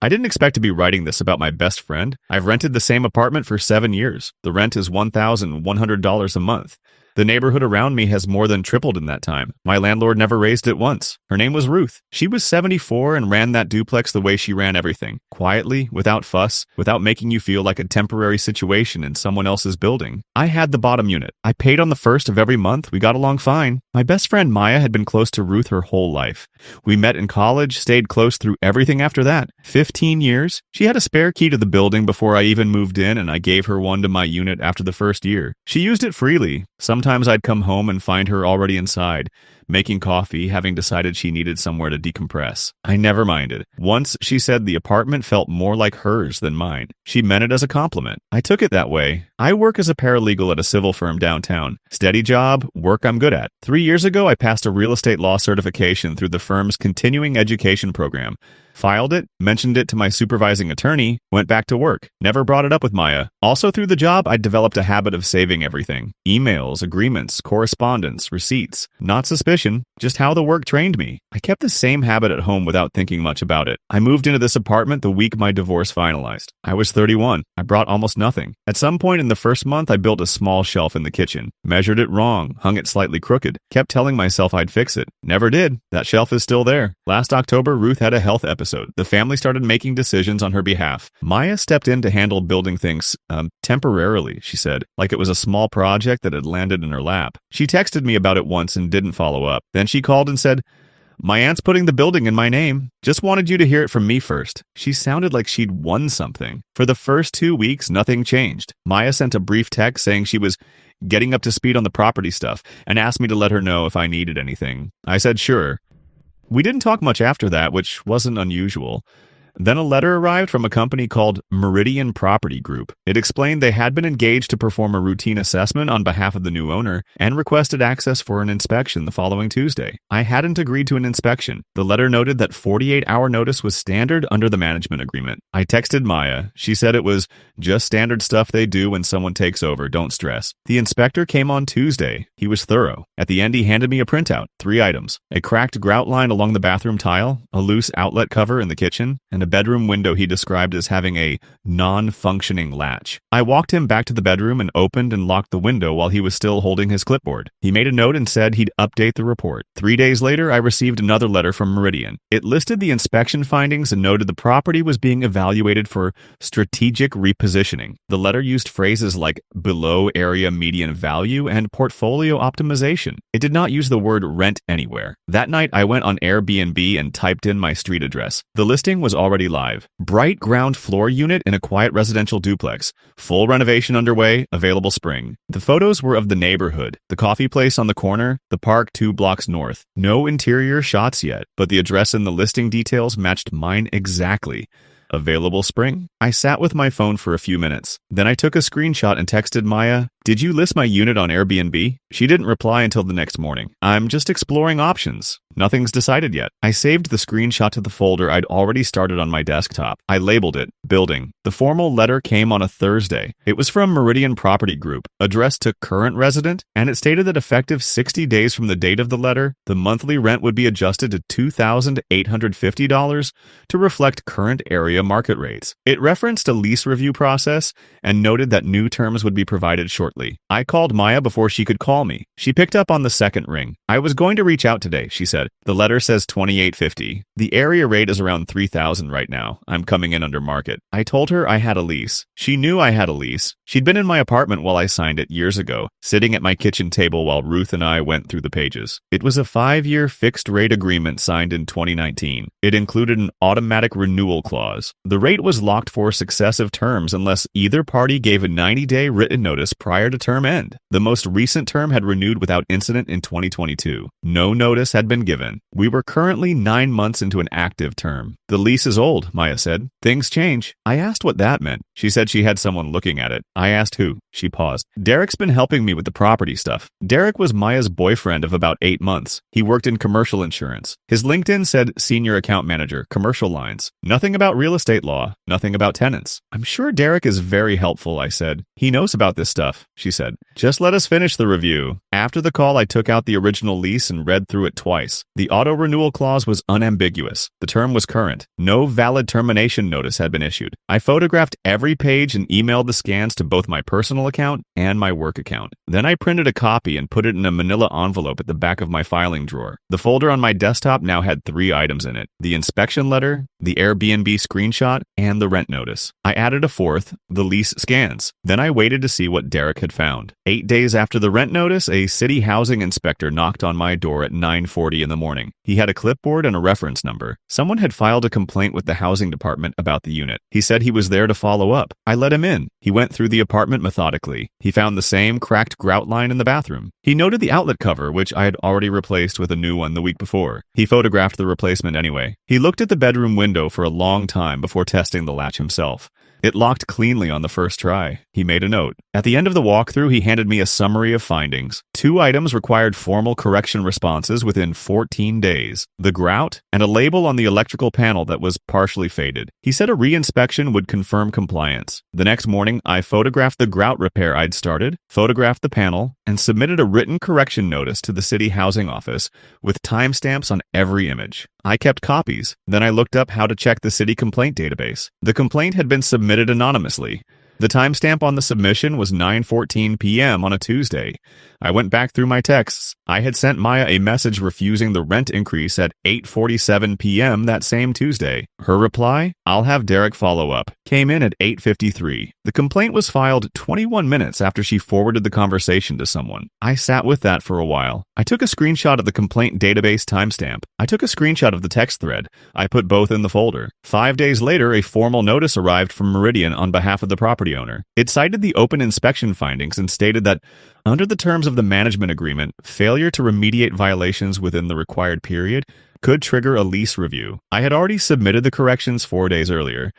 I didn't expect to be writing this about my best friend. I've rented the same apartment for 7 years. The rent is $1,100 a month. The neighborhood around me has more than tripled in that time. My landlord never raised it once. Her name was Ruth. She was 74 and ran that duplex the way she ran everything. Quietly, without fuss, without making you feel like a temporary situation in someone else's building. I had the bottom unit. I paid on the first of every month. We got along fine. My best friend Maya had been close to Ruth her whole life. We met in college, stayed close through everything after that. 15 years. She had a spare key to the building before I even moved in, and I gave her one to my unit after the first year. She used it freely. Sometimes I'd come home and find her already inside, making coffee, having decided she needed somewhere to decompress. I never minded. Once she said the apartment felt more like hers than mine. She meant it as a compliment. I took it that way. I work as a paralegal at a civil firm downtown. Steady job, work I'm good at. 3 years ago, I passed a real estate law certification through the firm's continuing education program. Filed it, mentioned it to my supervising attorney, went back to work. Never brought it up with Maya. Also through the job, I developed a habit of saving everything. Emails, agreements, correspondence, receipts. Not suspicion, just how the work trained me. I kept the same habit at home without thinking much about it. I moved into this apartment the week my divorce finalized. I was 31. I brought almost nothing. At some point in the first month, I built a small shelf in the kitchen. Measured it wrong, hung it slightly crooked. Kept telling myself I'd fix it. Never did. That shelf is still there. Last October, Ruth had a health episode. The family started making decisions on her behalf. Maya stepped in to handle building things, temporarily, she said, like it was a small project that had landed in her lap. She texted me about it once and didn't follow up. Then she called and said, "My aunt's putting the building in my name. Just wanted you to hear it from me first." She sounded like she'd won something. For the first 2 weeks, nothing changed. Maya sent a brief text saying she was getting up to speed on the property stuff and asked me to let her know if I needed anything. I said sure. We didn't talk much after that, which wasn't unusual. Then a letter arrived from a company called Meridian Property Group. It explained they had been engaged to perform a routine assessment on behalf of the new owner and requested access for an inspection the following Tuesday. I hadn't agreed to an inspection. The letter noted that 48-hour notice was standard under the management agreement. I texted Maya. She said it was just standard stuff they do when someone takes over, don't stress. The inspector came on Tuesday. He was thorough. At the end, he handed me a printout, 3 items: a cracked grout line along the bathroom tile, a loose outlet cover in the kitchen, and a bedroom window he described as having a non-functioning latch. I walked him back to the bedroom and opened and locked the window while he was still holding his clipboard. He made a note and said he'd update the report. 3 days later, I received another letter from Meridian. It listed the inspection findings and noted the property was being evaluated for strategic repositioning. The letter used phrases like below area median value and portfolio optimization. It did not use the word rent anywhere. That night, I went on Airbnb and typed in my street address. The listing was already live. Bright ground floor unit in a quiet residential duplex. Full renovation underway, available spring. The photos were of the neighborhood, the coffee place on the corner, the park 2 blocks north. No interior shots yet, but the address and the listing details matched mine exactly. Available spring. I sat with my phone for a few minutes. Then I took a screenshot and texted Maya, "Did you list my unit on Airbnb?" She didn't reply until the next morning. "I'm just exploring options. Nothing's decided yet." I saved the screenshot to the folder I'd already started on my desktop. I labeled it Building. The formal letter came on a Thursday. It was from Meridian Property Group, addressed to current resident, and it stated that effective 60 days from the date of the letter, the monthly rent would be adjusted to $2,850 to reflect current area market rates. It referenced a lease review process and noted that new terms would be provided shortly. I called Maya before she could call me. She picked up on the second ring. "I was going to reach out today," she said. "The letter says $2,850. The area rate is around $3,000 right now. I'm coming in under market." I told her I had a lease. She knew I had a lease. She'd been in my apartment while I signed it years ago, sitting at my kitchen table while Ruth and I went through the pages. It was a 5-year fixed-rate agreement signed in 2019. It included an automatic renewal clause. The rate was locked for successive terms unless either party gave a 90-day written notice prior to term end. The most recent term had renewed without incident in 2022. No notice had been given. We were currently 9 months into an active term. "The lease is old," Maya said. "Things change." I asked what that meant. She said she had someone looking at it. I asked who. She paused. "Derek's been helping me with the property stuff." Derek was Maya's boyfriend of about 8 months. He worked in commercial insurance. His LinkedIn said senior account manager, commercial lines. Nothing about real estate law. Nothing about tenants. "I'm sure Derek is very helpful," I said. "He knows about this stuff," she said. "Just let us finish the review." After the call, I took out the original lease and read through it twice. notice. The auto-renewal clause was unambiguous. The term was current. No valid termination notice had been issued. I photographed every page and emailed the scans to both my personal account and my work account. Then I printed a copy and put it in a manila envelope at the back of my filing drawer. The folder on my desktop now had 3 items in it: the inspection letter, the Airbnb screenshot, and the rent notice. I added a 4th, the lease scans. Then I waited to see what Derek had found. 8 days after the rent notice, a city housing inspector knocked on my door at 9:40 in the morning. He had a clipboard and a reference number. Someone had filed a complaint with the housing department about the unit. He said he was there to follow up. I let him in. He went through the apartment methodically. He found the same cracked grout line in the bathroom. He noted the outlet cover, which I had already replaced with a new one the week before. He photographed the replacement anyway. He looked at the bedroom window for a long time before testing the latch himself. It locked cleanly on the first try. He made a note. At the end of the walkthrough, he handed me a summary of findings. 2 items required formal correction responses within 14 days: the grout and a label on the electrical panel that was partially faded. He said a re-inspection would confirm compliance. The next morning, I photographed the grout repair I'd started, photographed the panel, and submitted a written correction notice to the city housing office with timestamps on every image. I kept copies. Then I looked up how to check the city complaint database. The complaint had been submitted anonymously. The timestamp on the submission was 9:14 p.m. on a Tuesday. I went back through my texts. I had sent Maya a message refusing the rent increase at 8:47 p.m. that same Tuesday. Her reply, "I'll have Derek follow up," came in at 8:53. The complaint was filed 21 minutes after she forwarded the conversation to someone. I sat with that for a while. I took a screenshot of the complaint database timestamp. I took a screenshot of the text thread. I put both in the folder. 5 days later, a formal notice arrived from Meridian on behalf of the property owner. It cited the open inspection findings and stated that, under the terms of the management agreement, failure to remediate violations within the required period could trigger a lease review. I had already submitted the corrections 4 days earlier.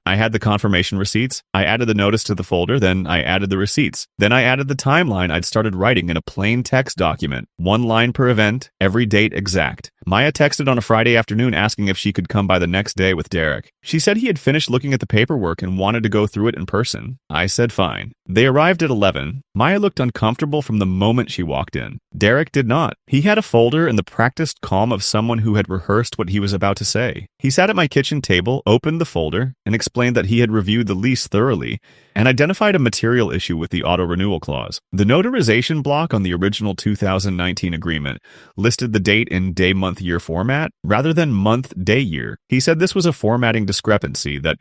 I had the confirmation receipts. I added the notice to the folder, then I added the receipts. Then I added the timeline I'd started writing in a plain text document, 1 line per event, every date exact. Maya texted on a Friday afternoon asking if she could come by the next day with Derek. She said he had finished looking at the paperwork and wanted to go through it in person. I said fine. They arrived at 11. Maya looked uncomfortable from the moment she walked in. Derek did not. He had a folder and the practiced calm of someone who had rehearsed what he was about to say. He sat at my kitchen table, opened the folder, and explained that he had reviewed the lease thoroughly and identified a material issue with the auto-renewal clause. The notarization block on the original 2019 agreement listed the date in day-month-year format rather than month-day-year. He said this was a formatting discrepancy that,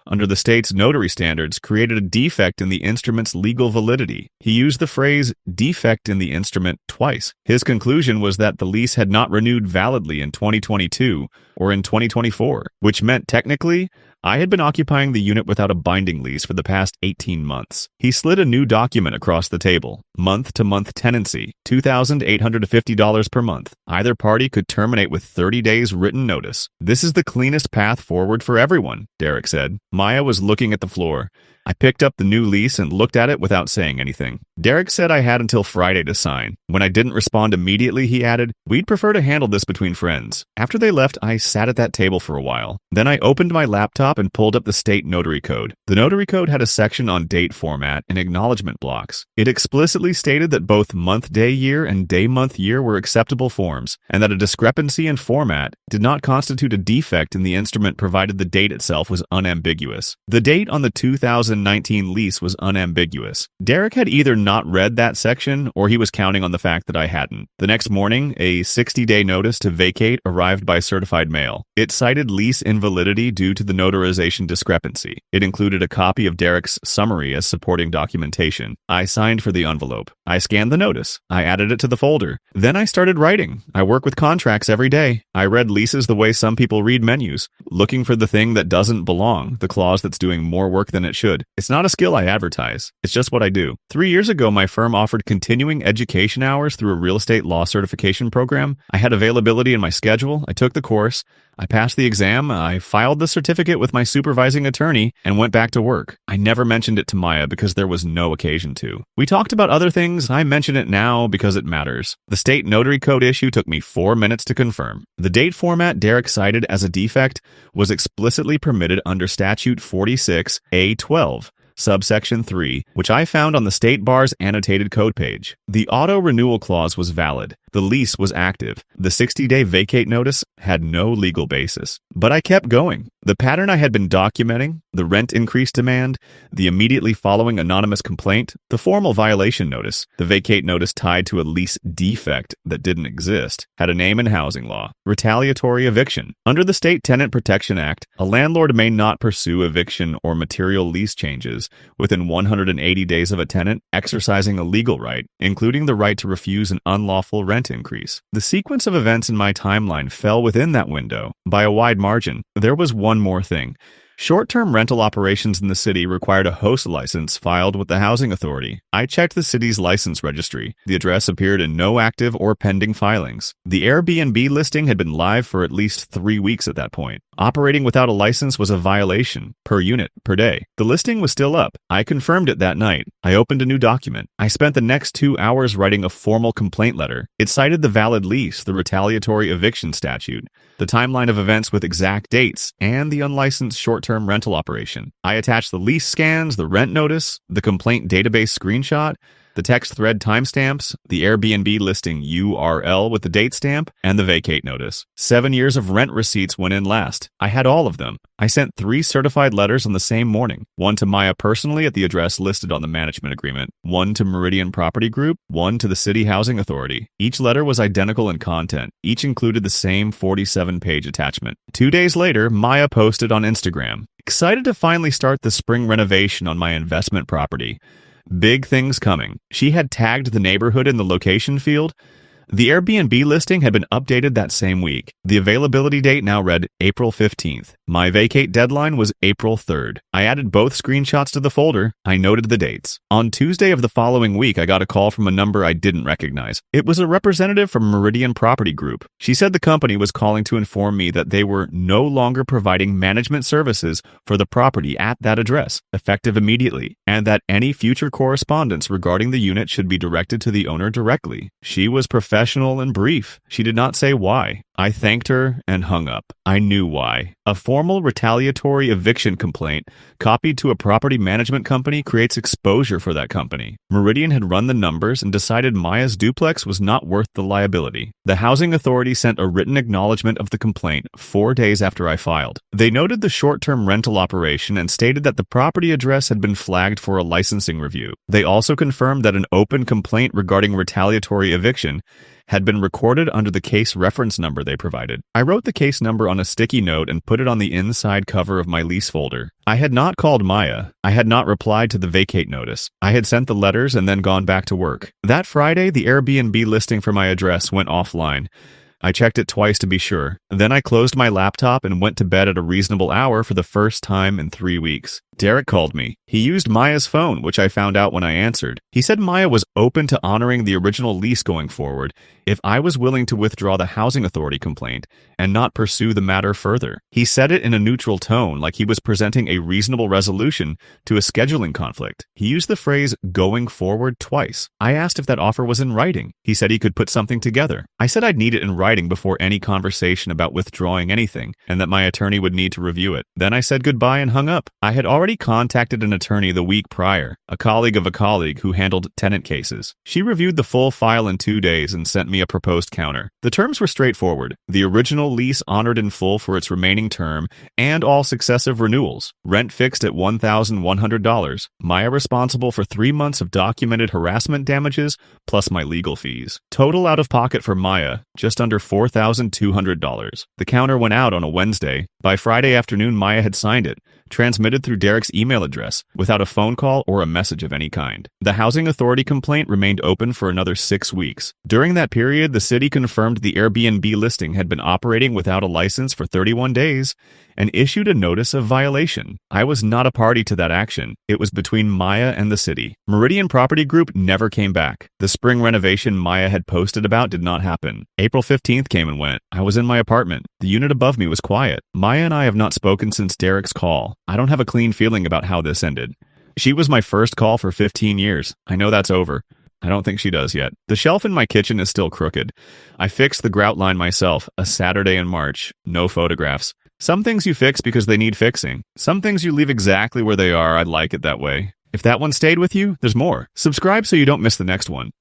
under the state's notary standards, created a defect in the instrument's legal validity. He used the phrase defect in the instrument twice. His conclusion was that the lease had not renewed validly in 2022 or in 2024, which meant technically I had been occupying the unit without a binding lease for the past 18 months. He slid a new document across the table. Month-to-month tenancy, $2,850 per month. Either party could terminate with 30 days written notice. This is the cleanest path forward for everyone, Derek said. Maya was looking at the floor. I picked up the new lease and looked at it without saying anything. Derek said I had until Friday to sign. When I didn't respond immediately, he added, "We'd prefer to handle this between friends." After they left, I sat at that table for a while. Then I opened my laptop and pulled up the state notary code. The notary code had a section on date format and acknowledgement blocks. It explicitly stated that both month-day-year and day-month-year were acceptable forms, and that a discrepancy in format did not constitute a defect in the instrument provided the date itself was unambiguous. The date on the 2019 lease was unambiguous. Derek had either not read that section or he was counting on the fact that I hadn't. The next morning, a 60-day notice to vacate arrived by certified mail. It cited lease invalidity due to the notarization discrepancy. It included a copy of Derek's summary as supporting documentation. I signed for the envelope. I scanned the notice. I added it to the folder. Then I started writing. I work with contracts every day. I read leases the way some people read menus, looking for the thing that doesn't belong, the clause that's doing more work than it should. It's not a skill I advertise. It's just what I do. 3 years ago, my firm offered continuing education hours through a real estate law certification program. I had availability in my schedule. I took the course. I passed the exam. I filed the certificate with my supervising attorney and went back to work. I never mentioned it to Maya because there was no occasion to. We talked about other things. I mention it now because it matters. The state notary code issue took me 4 minutes to confirm. The date format Derek cited as a defect was explicitly permitted under statute 46A12. subsection 3, which I found on the State Bar's annotated code page. The auto-renewal clause was valid. The lease was active. The 60-day vacate notice had no legal basis. But I kept going. The pattern I had been documenting, the rent increase demand, the immediately following anonymous complaint, the formal violation notice, the vacate notice tied to a lease defect that didn't exist, had a name in housing law: retaliatory eviction. Under the State Tenant Protection Act, a landlord may not pursue eviction or material lease changes within 180 days of a tenant exercising a legal right, including the right to refuse an unlawful rent increase. The sequence of events in my timeline fell within that window by a wide margin. There was one more thing. Short-term rental operations in the city required a host license filed with the housing authority. I checked the city's license registry. The address appeared in no active or pending filings. The Airbnb listing had been live for at least 3 weeks at that point. Operating without a license was a violation, per unit, per day. The listing was still up. I confirmed it that night. I opened a new document. I spent the next 2 hours writing a formal complaint letter. It cited the valid lease, the retaliatory eviction statute, the timeline of events with exact dates, and the unlicensed short-term rental operation. I attached the lease scans, the rent notice, the complaint database screenshot, the text thread timestamps, the Airbnb listing URL with the date stamp, and the vacate notice. 7 years of rent receipts went in last. I had all of them. I sent 3 certified letters on the same morning. One to Maya personally at the address listed on the management agreement, one to Meridian Property Group, one to the City Housing Authority. Each letter was identical in content. Each included the same 47-page attachment. 2 days later, Maya posted on Instagram, "Excited to finally start the spring renovation on my investment property. Big things coming." She had tagged the neighborhood in the location field. The Airbnb listing had been updated that same week. The availability date now read April 15th. My vacate deadline was April 3rd. I added both screenshots to the folder. I noted the dates. On Tuesday of the following week, I got a call from a number I didn't recognize. It was a representative from Meridian Property Group. She said the company was calling to inform me that they were no longer providing management services for the property at that address, effective immediately, and that any future correspondence regarding the unit should be directed to the owner directly. She was professional and brief. She did not say why. I thanked her and hung up. I knew why. A formal retaliatory eviction complaint copied to a property management company creates exposure for that company. Meridian had run the numbers and decided Maya's duplex was not worth the liability. The housing authority sent a written acknowledgement of the complaint 4 days after I filed. They noted the short-term rental operation and stated that the property address had been flagged for a licensing review. They also confirmed that an open complaint regarding retaliatory eviction had been recorded under the case reference number they provided. I wrote the case number on a sticky note and put it on the inside cover of my lease folder. I had not called Maya. I had not replied to the vacate notice. I had sent the letters and then gone back to work. That Friday, the Airbnb listing for my address went offline. I checked it twice to be sure. Then I closed my laptop and went to bed at a reasonable hour for the first time in 3 weeks. Derek called me. He used Maya's phone, which I found out when I answered. He said Maya was open to honoring the original lease going forward if I was willing to withdraw the housing authority complaint and not pursue the matter further. He said it in a neutral tone, like he was presenting a reasonable resolution to a scheduling conflict. He used the phrase "going forward" twice. I asked if that offer was in writing. He said he could put something together. I said I'd need it in writing before any conversation about withdrawing anything, and that my attorney would need to review it. Then I said goodbye and hung up. I had already contacted an attorney the week prior, a colleague of a colleague who handled tenant cases. She reviewed the full file in 2 days and sent me a proposed counter. The terms were straightforward. The original lease honored in full for its remaining term and all successive renewals. Rent fixed at $1,100. Maya responsible for 3 months of documented harassment damages plus my legal fees. Total out of pocket for Maya, just under $4,200. The counter went out on a Wednesday. By Friday afternoon, Maya had signed it, transmitted through Derek's email address, without a phone call or a message of any kind. The housing authority complaint remained open for another 6 weeks. During that period, the city confirmed the Airbnb listing had been operating without a license for 31 days and issued a notice of violation. I was not a party to that action. It was between Maya and the city. Meridian Property Group never came back. The spring renovation Maya had posted about did not happen. April 15th came and went. I was in my apartment. The unit above me was quiet. Maya and I have not spoken since Derek's call. I don't have a clean feeling about how this ended. She was my first call for 15 years. I know that's over. I don't think she does yet. The shelf in my kitchen is still crooked. I fixed the grout line myself, a Saturday in March. No photographs. Some things you fix because they need fixing. Some things you leave exactly where they are. I like it that way. If that one stayed with you, there's more. Subscribe so you don't miss the next one.